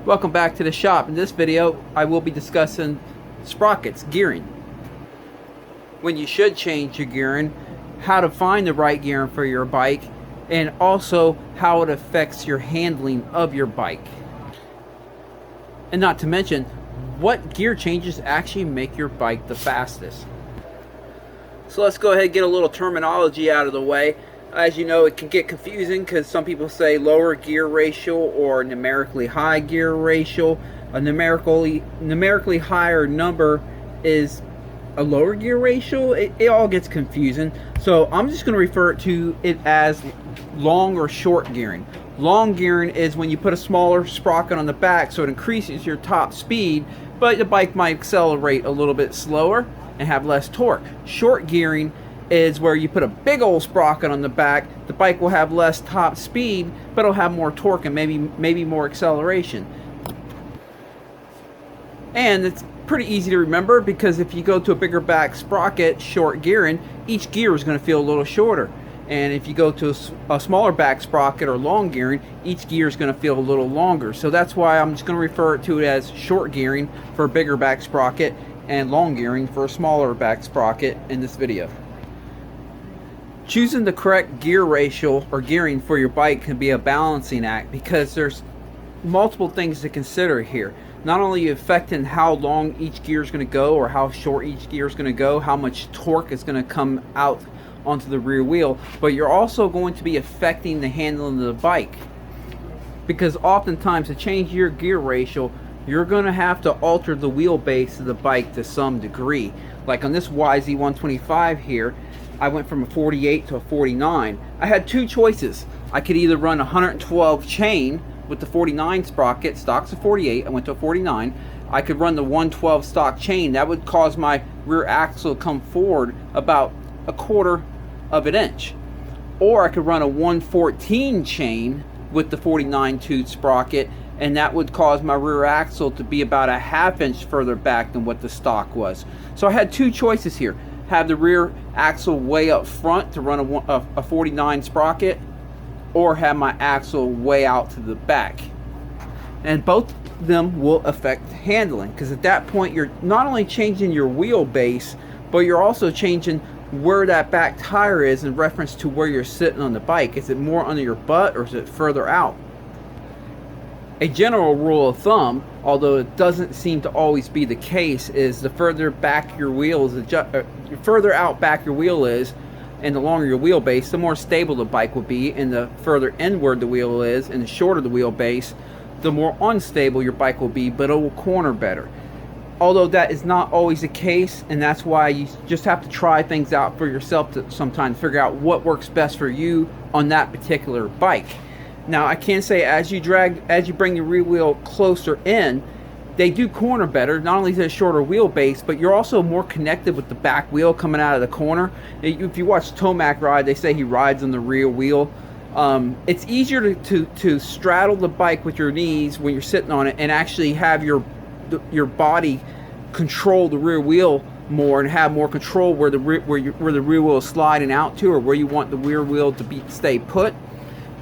Welcome back to the shop. In this video I will be discussing Sprockets gearing. When you should change your gearing, how to find the right gearing for your bike, and also how it affects your handling of your bike. And not to mention, what gear changes actually make your bike the fastest. So let's go ahead and get a little terminology out of the way. As you know, it can get confusing because some people say lower gear ratio or numerically high gear ratio. A numerically higher number is a lower gear ratio. It all gets confusing. So I'm just going to refer to it as long or short gearing. Long gearing is when you put a smaller sprocket on the back, so it increases your top speed, but the bike might accelerate a little bit slower and have less torque. Short gearing is where you put a big old sprocket on the back. The bike will have less top speed, but it'll have more torque and maybe more acceleration. And it's pretty easy to remember because if you go to a bigger back sprocket, short gearing, each gear is going to feel a little shorter. And if you go to a smaller back sprocket or long gearing, each gear is going to feel a little longer. So that's why I'm just going to refer to it as short gearing for a bigger back sprocket and long gearing for a smaller back sprocket in this video. Choosing the correct gear ratio or gearing for your bike can be a balancing act because there's multiple things to consider here. Not only affecting how long each gear is going to go or how short each gear is going to go, how much torque is going to come out onto the rear wheel, but you're also going to be affecting the handling of the bike. Because oftentimes to change your gear ratio, you're going to have to alter the wheelbase of the bike to some degree. Like on this YZ125 here, I went from a 48 to a 49. I had two choices. I could either run a 112 chain with the 49 sprocket, stock's a 48, I went to a 49. I could run the 112 stock chain. That would cause my rear axle to come forward about 1/4 of an inch. Or I could run a 114 chain with the 49 tooth sprocket, and that would cause my rear axle to be about a 1/2 inch further back than what the stock was. So I had two choices here. Have the rear axle way up front to run a 49 sprocket, or have my axle way out to the back. And both of them will affect handling, because at that point you're not only changing your wheelbase, but you're also changing where that back tire is in reference to where you're sitting on the bike. Is it more under your butt or is it further out? A general rule of thumb, although it doesn't seem to always be the case, is the further back your wheel is, further out back your wheel is, and the longer your wheelbase, the more stable the bike will be, and the further inward the wheel is, and the shorter the wheelbase, the more unstable your bike will be, but it will corner better. Although that is not always the case, and that's why you just have to try things out for yourself to sometimes figure out what works best for you on that particular bike. Now I can say as you bring your rear wheel closer in, they do corner better. Not only is it a shorter wheelbase, but you're also more connected with the back wheel coming out of the corner. If you watch Tomac ride, they say he rides on the rear wheel. It's easier to straddle the bike with your knees when you're sitting on it and actually have your body control the rear wheel more and have more control where the rear wheel is sliding out to, or where you want the rear wheel to stay put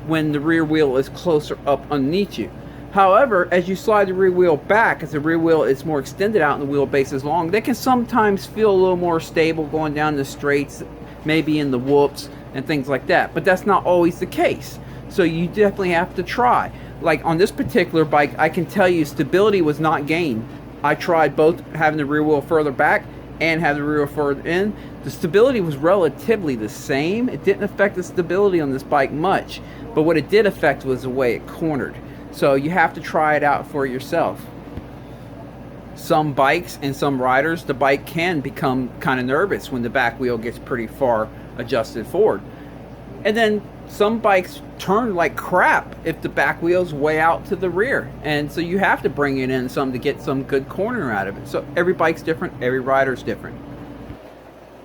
when the rear wheel is closer up underneath you. However, as you slide the rear wheel back, as the rear wheel is more extended out and the wheelbase is long, they can sometimes feel a little more stable going down the straights, maybe in the whoops and things like that. But that's not always the case. So you definitely have to try. Like on this particular bike, I can tell you stability was not gained. I tried both having the rear wheel further back and have the rear wheel further in. The stability was relatively the same. It didn't affect the stability on this bike much, but what it did affect was the way it cornered. So you have to try it out for yourself. Some bikes and some riders, the bike can become kind of nervous when the back wheel gets pretty far adjusted forward. And then some bikes turn like crap if the back wheel's way out to the rear. And so you have to bring it in some to get some good corner out of it. So every bike's different, every rider's different.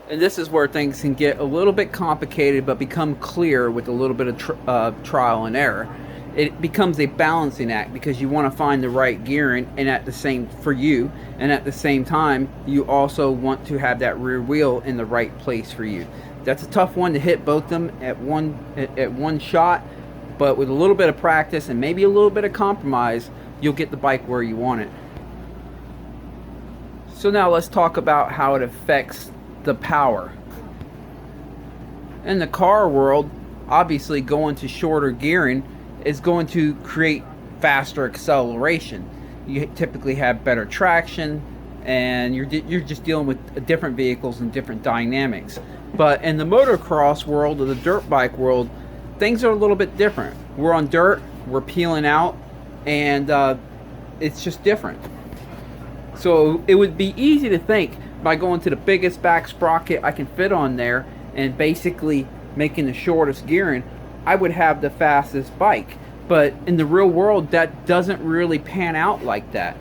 And this is where things can get a little bit complicated but become clear with a little bit of trial and error. It becomes a balancing act because you want to find the right gearing and at the same for you, and at the same time you also want to have that rear wheel in the right place for you. That's a tough one to hit both of them at one shot, but with a little bit of practice and maybe a little bit of compromise, you'll get the bike where you want it. So now let's talk about how it affects the power. In the car world, obviously going to shorter gearing is going to create faster acceleration. You typically have better traction, and you're just dealing with different vehicles and different dynamics. But in the motocross world or the dirt bike world, things are a little bit different. We're on dirt, we're peeling out, and it's just different. So it would be easy to think by going to the biggest back sprocket I can fit on there and basically making the shortest gearing, I would have the fastest bike. But in the real world, that doesn't really pan out like that.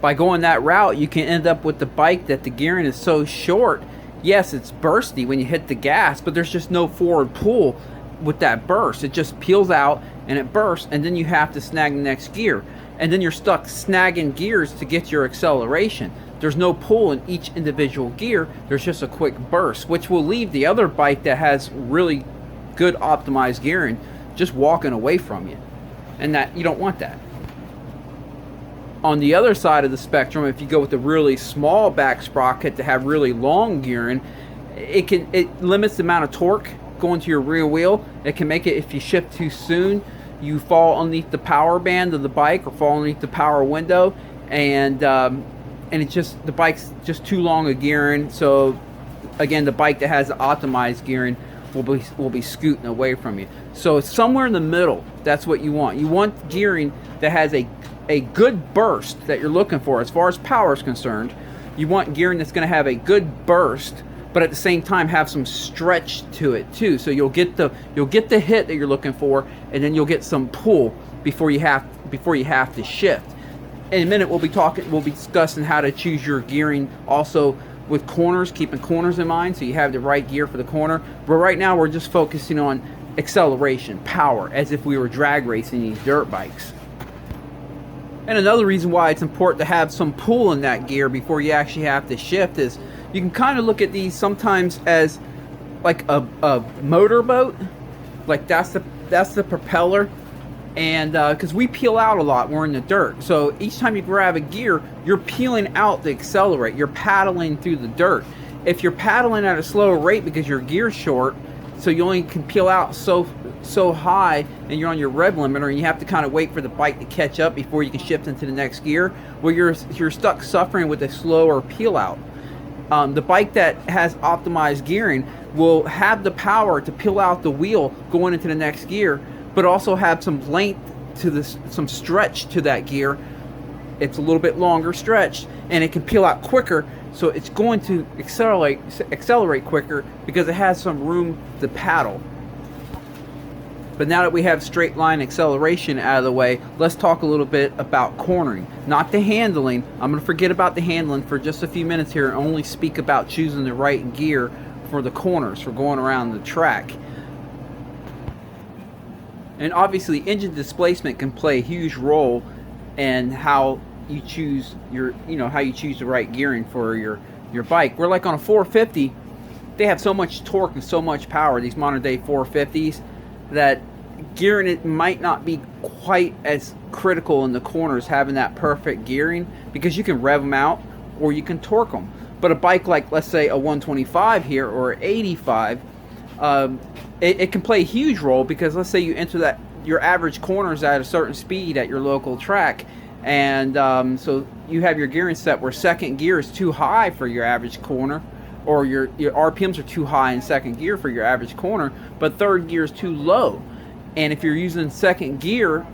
By going that route, you can end up with the bike that the gearing is so short. Yes, it's bursty when you hit the gas, but there's just no forward pull with that burst. It just peels out and it bursts, and then you have to snag the next gear. And then you're stuck snagging gears to get your acceleration. There's no pull in each individual gear. There's just a quick burst, which will leave the other bike that has really good optimized gearing just walking away from you. And that you don't want that. On the other side of the spectrum, if you go with a really small back sprocket to have really long gearing, it limits the amount of torque going to your rear wheel. It can make it, if you shift too soon, you fall underneath the power band of the bike or fall underneath the power window, and it's just, the bike's just too long a gearing. So again, the bike that has optimized gearing will be scooting away from you. So somewhere in the middle, that's what you want. You want gearing that has a good burst that you're looking for as far as power is concerned. You want gearing that's going to have a good burst, but at the same time have some stretch to it too. So you'll get the hit that you're looking for, and then you'll get some pull before you have to shift. In a minute, we'll be discussing how to choose your gearing also with corners, keeping corners in mind so you have the right gear for the corner. But right now we're just focusing on acceleration, power, as if we were drag racing these dirt bikes. And another reason why it's important to have some pull in that gear before you actually have to shift is you can kind of look at these sometimes as like a motorboat. Like that's the propeller. And because we peel out a lot, we're in the dirt. So each time you grab a gear, you're peeling out to accelerate. You're paddling through the dirt. If you're paddling at a slower rate because your gear's short, so you only can peel out so high, and you're on your rev limiter, and you have to kind of wait for the bike to catch up before you can shift into the next gear, well, you're stuck suffering with a slower peel out. The bike that has optimized gearing will have the power to peel out the wheel going into the next gear, but also have some length to this, some stretch to that gear. It's a little bit longer stretched, and it can peel out quicker, so it's going to accelerate quicker because it has some room to paddle. But now that we have straight line acceleration out of the way, let's talk a little bit about cornering. Not the handling. I'm going to forget about the handling for just a few minutes here and only speak about choosing the right gear for the corners, for going around the track. And obviously engine displacement can play a huge role in how you choose the right gearing for your bike. We're like on a 450, they have so much torque and so much power, these modern day 450s, that gearing it might not be quite as critical in the corners, having that perfect gearing, because you can rev them out or you can torque them. But a bike like, let's say, a 125 here or 85, it can play a huge role, because let's say you enter your average corners at a certain speed at your local track, and so you have your gearing set where second gear is too high for your average corner, or your RPMs are too high in second gear for your average corner, but third gear is too low. And if you're using second gear,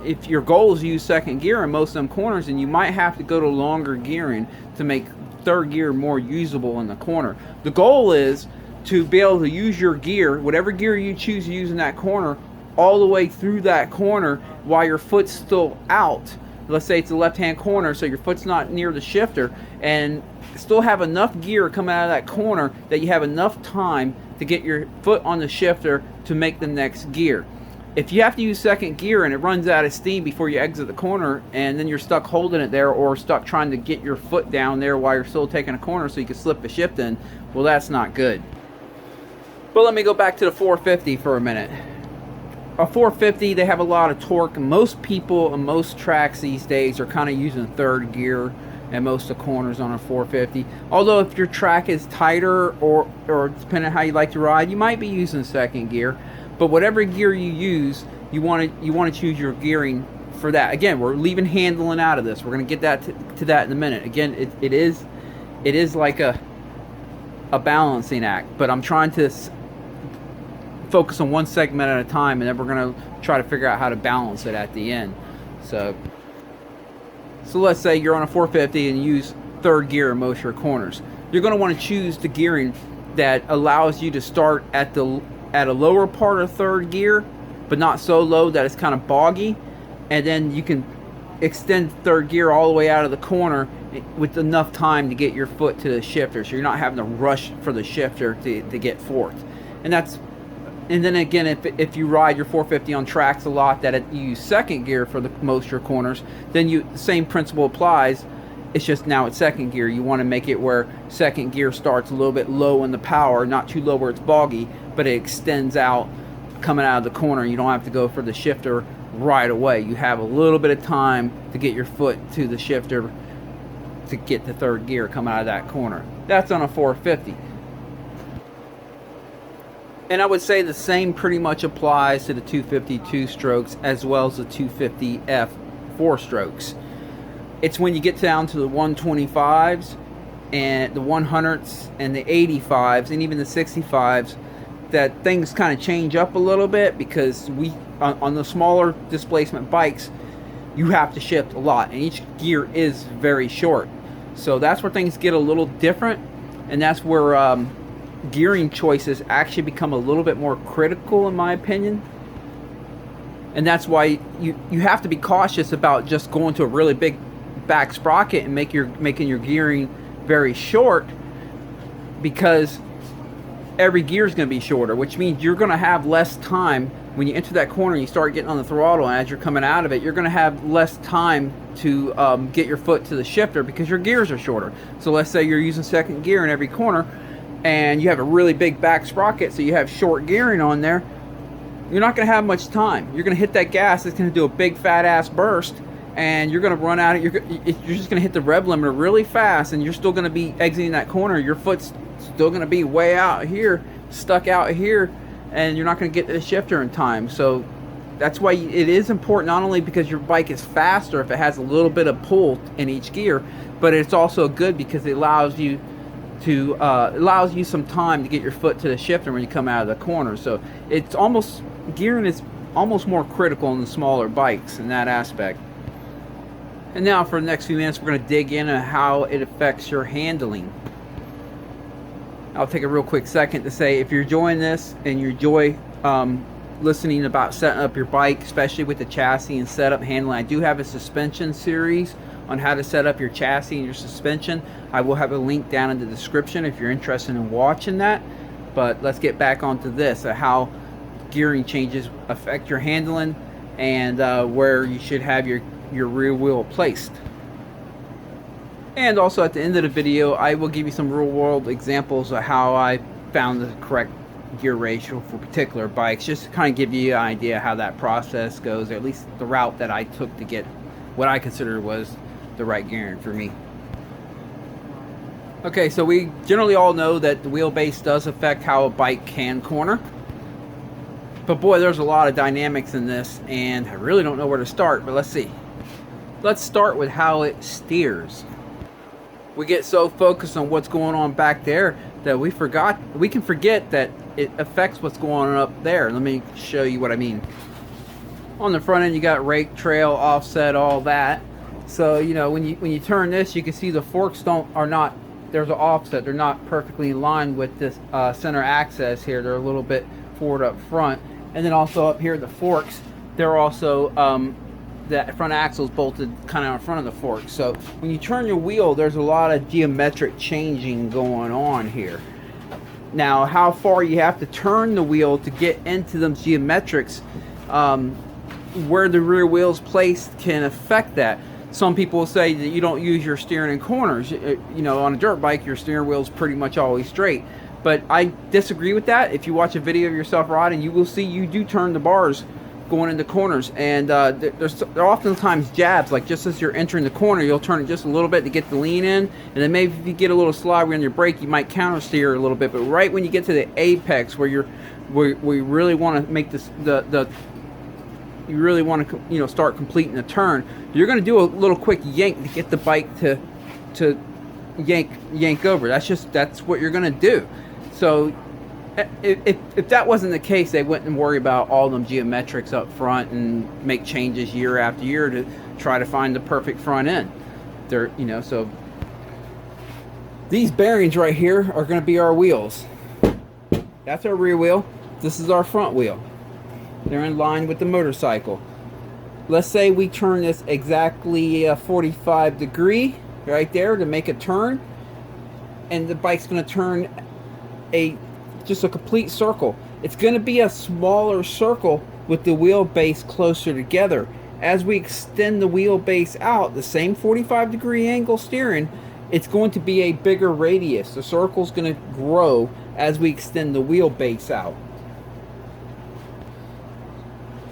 if your goal is to use second gear in most of them corners, then you might have to go to longer gearing to make third gear more usable in the corner. The goal is to be able to use your gear, whatever gear you choose to use in that corner, all the way through that corner while your foot's still out. Let's say it's a left-hand corner, so your foot's not near the shifter, and still have enough gear coming out of that corner that you have enough time to get your foot on the shifter to make the next gear. If you have to use second gear and it runs out of steam before you exit the corner, and then you're stuck holding it there, or stuck trying to get your foot down there while you're still taking a corner so you can slip the shift in, well, that's not good. But let me go back to the 450 for a minute. a 450, they have a lot of torque. Most people and most tracks these days are kind of using third gear and most of the corners on a 450. Although if your track is tighter or depending on how you like to ride, you might be using second gear. But whatever gear you use, you want to choose your gearing for that. Again, we're leaving handling out of this. We're going to get that to that in a minute. Again, it is like a balancing act, but I'm trying to focus on one segment at a time, and then we're going to try to figure out how to balance it at the end. So let's say you're on a 450 and you use third gear in most of your corners. You're going to want to choose the gearing that allows you to start at a lower part of third gear, but not so low that it's kind of boggy, and then you can extend third gear all the way out of the corner with enough time to get your foot to the shifter, so you're not having to rush for the shifter to get fourth. And then again, if you ride your 450 on tracks a lot that you use second gear for most of your corners, then the same principle applies. It's just now it's second gear. You want to make it where second gear starts a little bit low in the power, not too low where it's boggy, but it extends out coming out of the corner. You don't have to go for the shifter right away. You have a little bit of time to get your foot to the shifter to get the third gear coming out of that corner. That's on a 450. And I would say the same pretty much applies to the 250 2-strokes as well as the 250F 4-strokes. It's when you get down to the 125s and the 100s and the 85s and even the 65s that things kind of change up a little bit, because on the smaller displacement bikes, you have to shift a lot, and each gear is very short. So that's where things get a little different, and that's where gearing choices actually become a little bit more critical, in my opinion. And that's why you have to be cautious about just going to a really big back sprocket and making your gearing very short, because every gear is going to be shorter, which means you're going to have less time when you enter that corner and you start getting on the throttle, and as you're coming out of it, you're going to have less time to get your foot to the shifter because your gears are shorter. So let's say you're using second gear in every corner and you have a really big back sprocket, so you have short gearing on there. You're not going to have much time. You're going to hit that gas, it's going to do a big fat ass burst, and you're going to run out of, you're just going to hit the rev limiter really fast, and you're still going to be exiting that corner. Your foot's still going to be way out here, stuck out here, and you're not going to get to the shifter in time. So that's why it is important, not only because your bike is faster if it has a little bit of pull in each gear, but it's also good because it allows you some time to get your foot to the shifter when you come out of the corner. So gearing is almost more critical in the smaller bikes in that aspect. And now for the next few minutes, we're going to dig into how it affects your handling. I'll take a real quick second to say, if you're enjoying this and you enjoy listening about setting up your bike, especially with the chassis and setup handling, I do have a suspension series on how to set up your chassis and your suspension. I will have a link down in the description if you're interested in watching that. But let's get back onto this, how gearing changes affect your handling and where you should have your rear wheel placed. And also at the end of the video, I will give you some real world examples of how I found the correct gear ratio for particular bikes, just to kind of give you an idea how that process goes, or at least the route that I took to get what I consider was the right gearing for me. Okay, so we generally all know that the wheelbase does affect how a bike can corner. But boy, there's a lot of dynamics in this, and I really don't know where to start, but let's see. Let's start with how it steers. We get so focused on what's going on back there that we can forget that it affects what's going on up there. Let me show you what I mean. On the front end, you got rake, trail, offset, all that. So when you turn this, you can see the forks there's an offset. They're not perfectly in line with this center axis here. They're a little bit forward up front, and then also up here the forks, they're also that front axle is bolted kind of in front of the fork. So when you turn your wheel, there's a lot of geometric changing going on here. Now, how far you have to turn the wheel to get into them geometrics, where the rear wheel's placed can affect that. Some people say that you don't use your steering in corners. On a dirt bike, your steering wheel's pretty much always straight. But I disagree with that. If you watch a video of yourself riding, you will see you do turn the bars going into corners, and there are oftentimes jabs, like just as you're entering the corner, you'll turn it just a little bit to get the lean in, and then maybe if you get a little slobbery on your brake, you might counter steer a little bit. But right when you get to the apex, where you really want to make this you really want to start completing the turn, you're going to do a little quick yank to get the bike to yank over. That's what you're going to do. So if that wasn't the case, they wouldn't worry about all them geometrics up front and make changes year after year to try to find the perfect front end. So these bearings right here are going to be our wheels. That's our rear wheel. This is our front wheel. They're in line with the motorcycle. Let's say we turn this exactly a 45 degree right there to make a turn, and the bike's going to turn just a complete circle. It's going to be a smaller circle with the wheelbase closer together. As we extend the wheelbase out, the same 45 degree angle steering, it's going to be a bigger radius. The circle's going to grow as we extend the wheelbase out.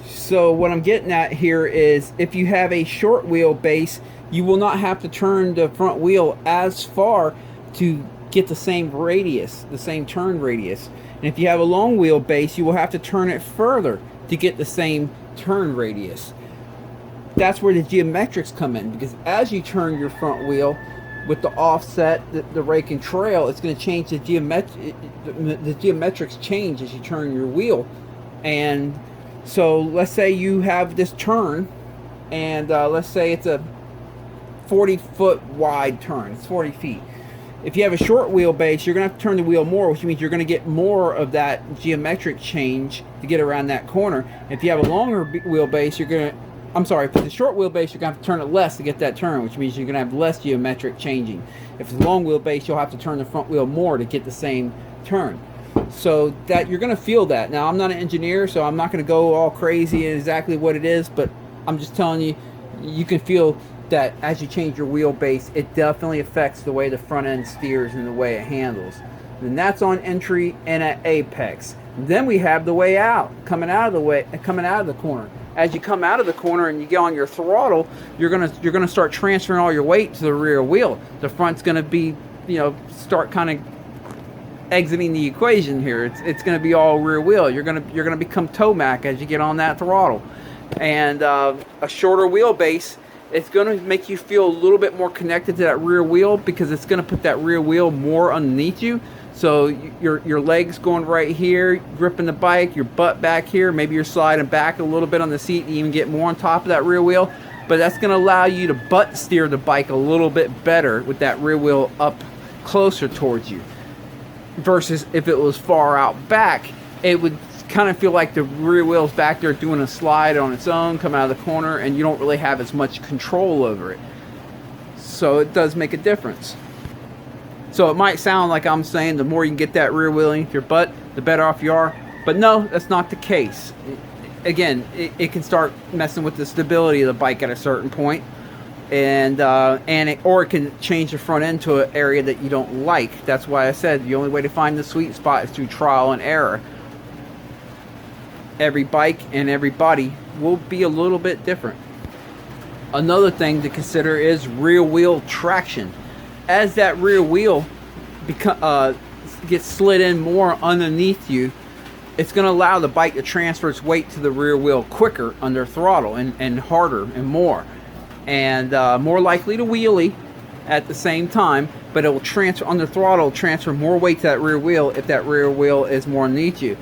So what I'm getting at here is, if you have a short wheelbase, you will not have to turn the front wheel as far to get the same radius, the same turn radius. And if you have a long wheelbase, you will have to turn it further to get the same turn radius. That's where the geometrics come in, because as you turn your front wheel with the offset, the rake and trail, it's going to change the geometrics change as you turn your wheel. And so let's say you have this turn, and let's say it's a 40-foot wide turn. It's 40 feet. If you have a short wheelbase, you're going to have to turn the wheel more, which means you're going to get more of that geometric change to get around that corner. If you have a longer wheelbase, you're going to, for the short wheelbase, you're going to have to turn it less to get that turn, which means you're going to have less geometric changing. If it's a long wheelbase, you'll have to turn the front wheel more to get the same turn. So that you're going to feel that. Now, I'm not an engineer, so I'm not going to go all crazy in exactly what it is, but I'm just telling you, you can feel that as you change your wheelbase, it definitely affects the way the front end steers and the way it handles. And that's on entry and at apex. Then we have the way out, coming out of the corner. As you come out of the corner and you get on your throttle, you're gonna start transferring all your weight to the rear wheel. The front's gonna be, start kind of exiting the equation here. It's gonna be all rear wheel. You're gonna become tomac as you get on that throttle. And a shorter wheelbase, it's going to make you feel a little bit more connected to that rear wheel, because it's going to put that rear wheel more underneath you. So your legs going right here, gripping the bike, your butt back here, maybe you're sliding back a little bit on the seat to even get more on top of that rear wheel. But that's going to allow you to butt steer the bike a little bit better with that rear wheel up closer towards you. Versus if it was far out back, it would kind of feel like the rear wheel's back there doing a slide on its own, come out of the corner, and you don't really have as much control over it. So it does make a difference. So it might sound like I'm saying the more you can get that rear wheel into your butt, the better off you are. But no, that's not the case. Again, it can start messing with the stability of the bike at a certain point, or it can change the front end to an area that you don't like. That's why I said the only way to find the sweet spot is through trial and error. Every bike and every body will be a little bit different. Another thing to consider is rear wheel traction. As that rear wheel gets slid in more underneath you, it's going to allow the bike to transfer its weight to the rear wheel quicker under throttle and harder and more. And more likely to wheelie at the same time, but it will transfer under throttle, transfer more weight to that rear wheel if that rear wheel is more underneath you.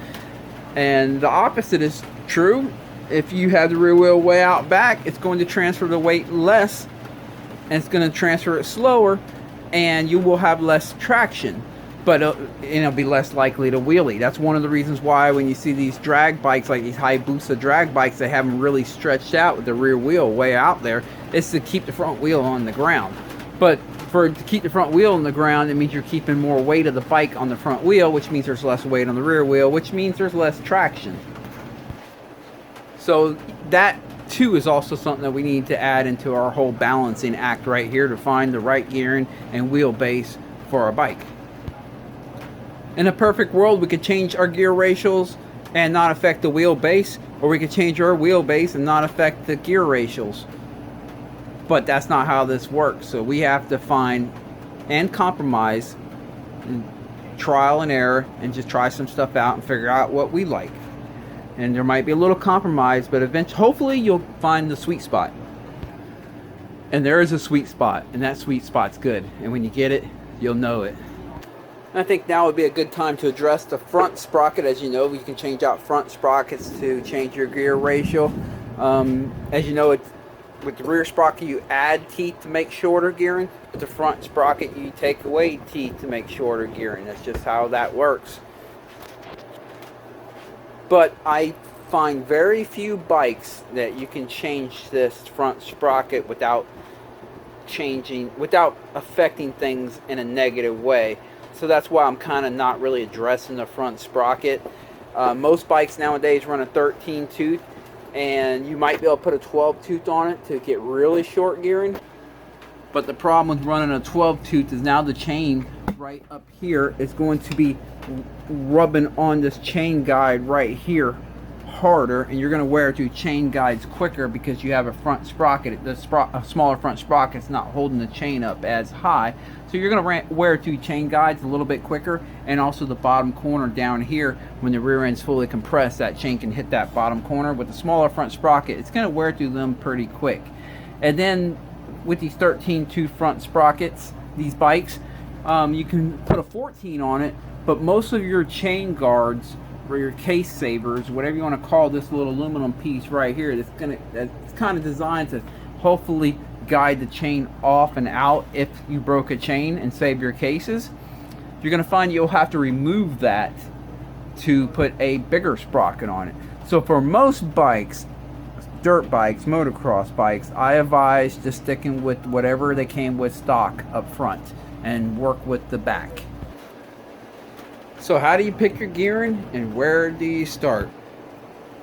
And the opposite is true. If you have the rear wheel way out back, it's going to transfer the weight less, and it's going to transfer it slower, and you will have less traction, but it'll be less likely to wheelie. That's one of the reasons why when you see these drag bikes, like these Hayabusa drag bikes, they have them really stretched out with the rear wheel way out there. It's to keep the front wheel on the ground. But to keep the front wheel on the ground, it means you're keeping more weight of the bike on the front wheel, which means there's less weight on the rear wheel, which means there's less traction. So that too is also something that we need to add into our whole balancing act right here to find the right gearing and wheelbase for our bike. In a perfect world, we could change our gear ratios and not affect the wheelbase, or we could change our wheelbase and not affect the gear ratios. But that's not how this works. So we have to find and compromise, and trial and error, and just try some stuff out and figure out what we like. And there might be a little compromise, but eventually, hopefully, you'll find the sweet spot. And there is a sweet spot, and that sweet spot's good. And when you get it, you'll know it. I think now would be a good time to address the front sprocket. As you know, you can change out front sprockets to change your gear ratio. As you know, with the rear sprocket, you add teeth to make shorter gearing. With the front sprocket, you take away teeth to make shorter gearing. That's just how that works. But I find very few bikes that you can change this front sprocket without affecting things in a negative way. So that's why I'm kind of not really addressing the front sprocket. Most bikes nowadays run a 13 tooth, and you might be able to put a 12 tooth on it to get really short gearing. But the problem with running a 12 tooth is now the chain right up here is going to be rubbing on this chain guide right here harder, and you're going to wear through chain guides quicker because you have a front sprocket. A smaller front sprocket's not holding the chain up as high, so you're going to wear through chain guides a little bit quicker. And also the bottom corner down here, when the rear end's fully compressed, that chain can hit that bottom corner. With the smaller front sprocket, it's going to wear through them pretty quick. And then with these 13 tooth front sprockets, these bikes, you can put a 14 on it, but most of your chain guards or your case savers, whatever you want to call this little aluminum piece right here, that's kind of designed to hopefully guide the chain off and out if you broke a chain and save your cases. You're going to find you'll have to remove that to put a bigger sprocket on it. So for most bikes, dirt bikes, motocross bikes, I advise just sticking with whatever they came with stock up front and work with the back. So how do you pick your gearing, and where do you start?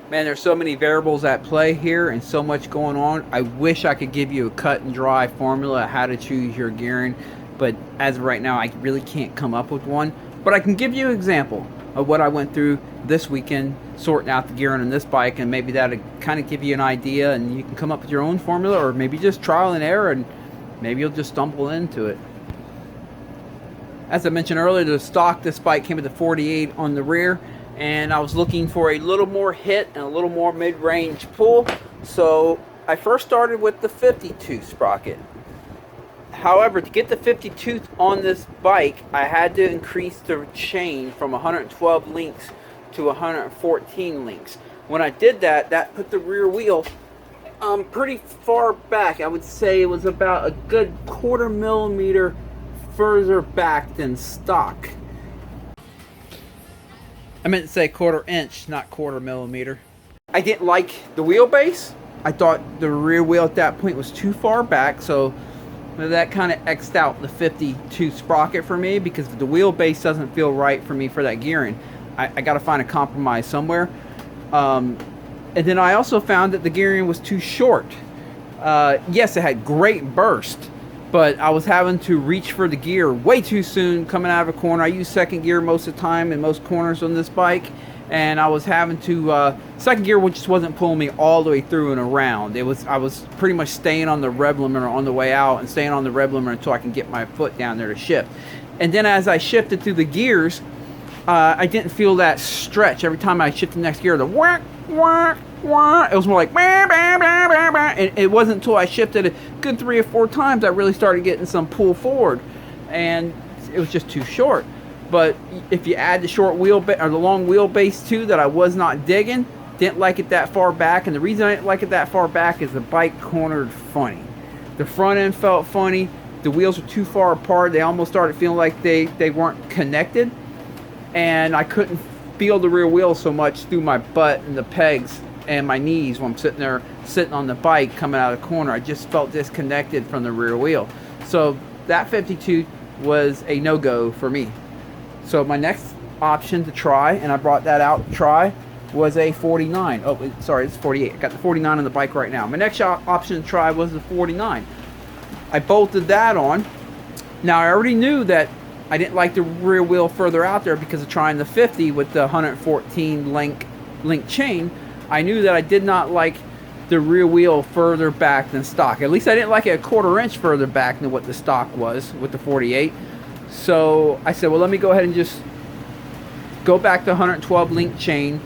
Man, there's so many variables at play here and so much going on. I wish I could give you a cut and dry formula how to choose your gearing, but as of right now, I really can't come up with one. But I can give you an example of what I went through this weekend sorting out the gearing on this bike, and maybe that'll kind of give you an idea, and you can come up with your own formula, or maybe just trial and error, and maybe you'll just stumble into it. As I mentioned earlier, the stock, this bike came with a 48 on the rear, and I was looking for a little more hit and a little more mid-range pull, so I first started with the 52 sprocket. However, to get the 52 on this bike, I had to increase the chain from 112 links to 114 links. When I did that, that put the rear wheel pretty far back. I would say it was about a good 1/4 millimeter further back than stock. I meant to say 1/4 inch, not 1/4 millimeter. I didn't like the wheelbase. I thought the rear wheel at that point was too far back, so that kind of X'd out the 52 sprocket for me, because the wheelbase doesn't feel right for me for that gearing. I got to find a compromise somewhere. And then I also found that the gearing was too short. Yes, it had great burst, but I was having to reach for the gear way too soon coming out of a corner. I use second gear most of the time in most corners on this bike, and I was having to second gear just wasn't pulling me all the way through and around. I was pretty much staying on the rev limiter on the way out and staying on the rev limiter until I can get my foot down there to shift. And then as I shifted through the gears, I didn't feel that stretch. Every time I shifted the next gear, the whack, whack, whack, it was more like bah, bah, bah, bah, bah. And it wasn't until I shifted a good 3 or 4 times I really started getting some pull forward, and it was just too short. But if you add the short wheelbase or the long wheelbase too, that I was not digging, didn't like it that far back. And the reason I didn't like it that far back is the bike cornered funny. The front end felt funny. The wheels were too far apart. They almost started feeling like they weren't connected. And I couldn't feel the rear wheel so much through my butt and the pegs and my knees when I'm sitting on the bike coming out of the corner. I just felt disconnected from the rear wheel. So that 52 was a no-go for me. So my next option to try, and I brought that out to try, was a 49. Oh, sorry, it's 48. I got the 49 on the bike right now. My next option to try was the 49. I bolted that on. Now, I already knew that I didn't like the rear wheel further out there because of trying the 50 with the 114 link link chain, I knew that I did not like the rear wheel further back than stock. At least I didn't like it a 1/4 inch further back than what the stock was with the 48. So I said, well, let me go ahead and just go back to 112 link chain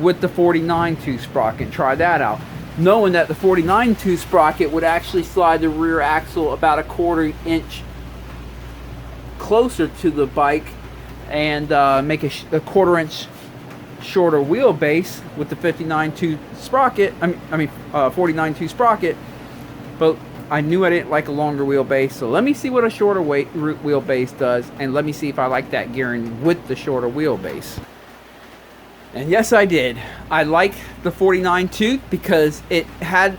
with the 49-2 sprocket and try that out, knowing that the 49-2 sprocket would actually slide the rear axle about a 1/4 inch closer to the bike and make a 1/4 inch shorter wheelbase with the 59-2 sprocket. 49-2 sprocket, but I knew I didn't like a longer wheelbase, so let me see what a shorter wheelbase does, and let me see if I like that gearing with the shorter wheelbase. And yes, I did. I like the 49-2 because it has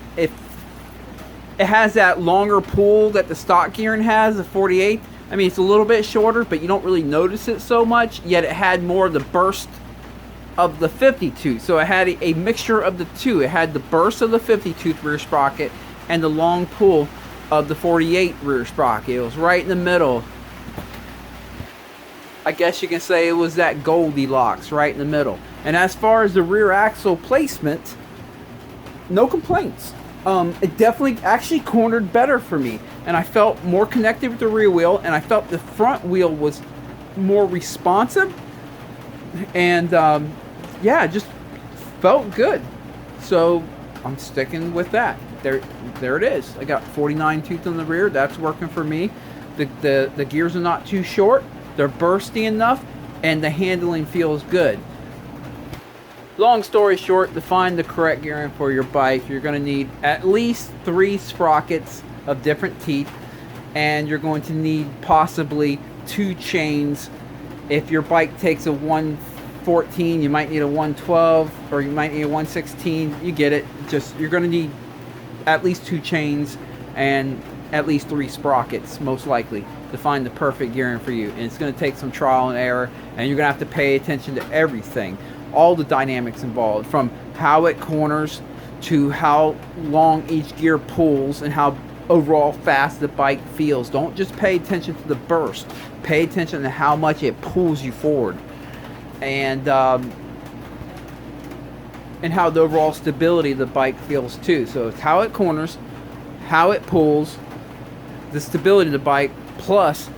that longer pull that the stock gearing has, the 48. I mean, it's a little bit shorter, but you don't really notice it so much, yet it had more of the burst of the 52. So it had a mixture of the two. It had the burst of the 52 rear sprocket and the long pull of the 48 rear sprocket. It was right in the middle. I guess you can say it was that Goldilocks right in the middle. And as far as the rear axle placement, no complaints. It definitely actually cornered better for me, and I felt more connected with the rear wheel, and I felt the front wheel was more responsive, and yeah, it just felt good. So I'm sticking with that. There it is. I got 49-tooth on the rear. That's working for me. The gears are not too short. They're bursty enough, and the handling feels good. Long story short, to find the correct gearing for your bike, you're going to need at least 3 sprockets of different teeth, and you're going to need possibly 2 chains. If your bike takes a 114, you might need a 112, or you might need a 116. You get it. Just, you're going to need at least 2 chains and at least 3 sprockets, most likely, to find the perfect gearing for you. And it's going to take some trial and error, and you're going to have to pay attention to everything, all the dynamics involved, from how it corners to how long each gear pulls and how overall fast the bike feels. Don't just pay attention to the burst. Pay attention to how much it pulls you forward, and how the overall stability of the bike feels too. So it's how it corners, how it pulls, the stability of the bike, plus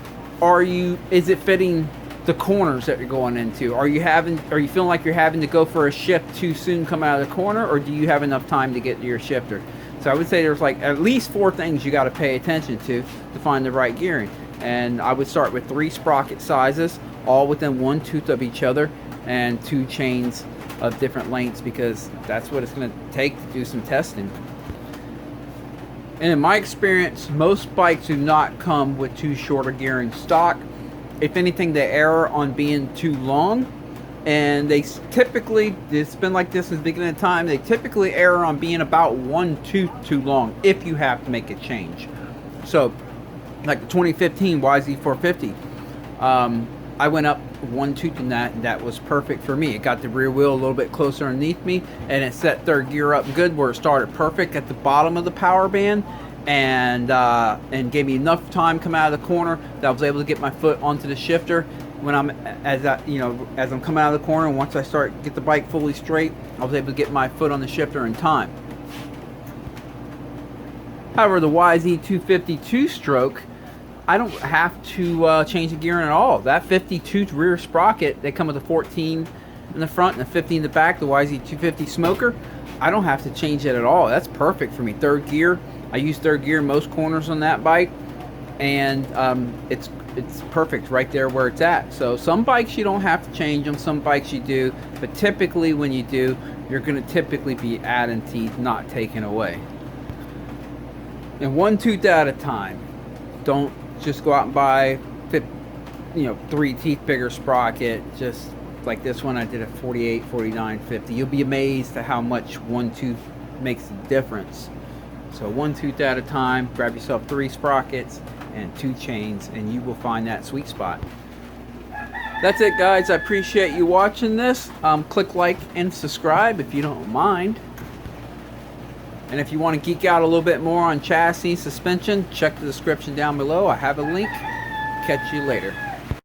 is it fitting the corners that you're going into? Are you feeling like you're having to go for a shift too soon coming out of the corner, or do you have enough time to get to your shifter? So I would say there's like at least 4 things you got to pay attention to find the right gearing. And I would start with 3 sprocket sizes, all within 1 tooth of each other, and 2 chains of different lengths, because that's what it's going to take to do some testing. And in my experience, most bikes do not come with too short a gearing stock. If anything, they err on being too long, and they typically, it's been like this since the beginning of time, they typically err on being about 1 tooth too long if you have to make a change. So like the 2015 YZ450, I went up 1 tooth in that, and that was perfect for me. It got the rear wheel a little bit closer underneath me, and it set 3rd gear up good where it started perfect at the bottom of the power band, and gave me enough time coming out of the corner that I was able to get my foot onto the shifter when as I'm coming out of the corner. And once I get the bike fully straight, I was able to get my foot on the shifter in time. However, the YZ250 stroke, I don't have to change the gearing at all. That 52 rear sprocket, they come with a 14 in the front and a 50 in the back, the YZ250 smoker, I don't have to change it at all. That's perfect for me. 3rd gear, I use 3rd gear in most corners on that bike, and it's perfect right there where it's at. So some bikes you don't have to change them, some bikes you do, but typically when you do, you're going to typically be adding teeth, not taking away. And 1 tooth at a time. Don't just go out and buy 3 teeth bigger sprocket. Just like this one, I did a 48, 49, 50. You'll be amazed at how much 1 tooth makes a difference. So 1 tooth at a time, grab yourself 3 sprockets and 2 chains, and you will find that sweet spot. That's it, guys. I appreciate you watching this. Click like and subscribe if you don't mind. And if you want to geek out a little bit more on chassis suspension, check the description down below. I have a link. Catch you later.